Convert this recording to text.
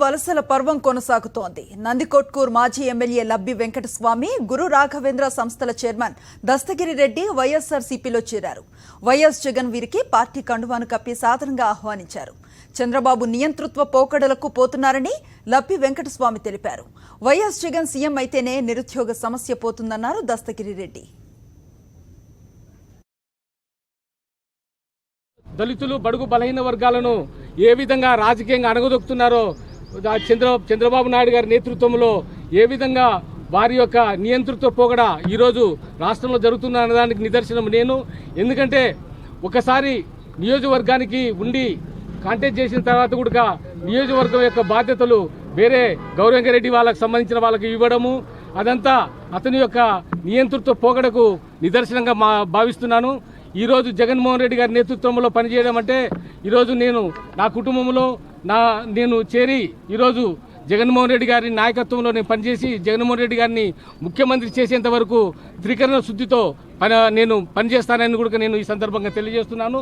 వలసల పర్వం కొనసాగుతోంది. నందికొట్కూరు మాజీ ఎమ్మెల్యే లబ్బి వెంకటస్వామి, గురు రాఘవేంద్ర సంస్థల చైర్మన్ దస్తగిరి రెడ్డి వైఎస్ఆర్సీపీలో చేరారు. వైఎస్ జగన్ వీరికి పార్టీ కండువాను కప్పి సాదరంగా ఆహ్వానించారు. చంద్రబాబు నియంతృత్వ పోకడలకు పోతున్నారని లబ్బి వెంకటస్వామి తెలిపారు. వైఎస్ జగన్ సీఎం అయితేనే నిరుద్యోగ సమస్య పోతుందన్నారు దస్తగిరి రెడ్డి. దళితులు బడుగు బలహీన వర్గాలను ఏ విధంగా రాజకీయంగా అణగదొక్కుతున్నారో చంద్రబాబు నాయుడు గారి నేతృత్వంలో ఏ విధంగా వారి యొక్క నియంతృత్వ పోగడ ఈరోజు రాష్ట్రంలో జరుగుతున్న అన్నదానికి నిదర్శనం నేను. ఎందుకంటే ఒకసారి నియోజకవర్గానికి ఉండి కాంటాక్ట్ చేసిన తర్వాత కూడా నియోజకవర్గం యొక్క బాధ్యతలు వేరే గౌరవంగారెడ్డి వాళ్ళకి సంబంధించిన వాళ్ళకి ఇవ్వడము, అదంతా అతని యొక్క నియంతృత్వ పోగడకు నిదర్శనంగా భావిస్తున్నాను. ఈరోజు జగన్మోహన్ రెడ్డి గారి నేతృత్వంలో పనిచేయడం అంటే ఈరోజు నేను నా కుటుంబంలో నేను చేరి ఈరోజు జగన్మోహన్ రెడ్డి గారి నాయకత్వంలో నేను పనిచేసి జగన్మోహన్ రెడ్డి గారిని ముఖ్యమంత్రి చేసేంత వరకు త్రికరణ శుద్ధితో నేను పనిచేస్తానని కూడా నేను ఈ సందర్భంగా తెలియజేస్తున్నాను.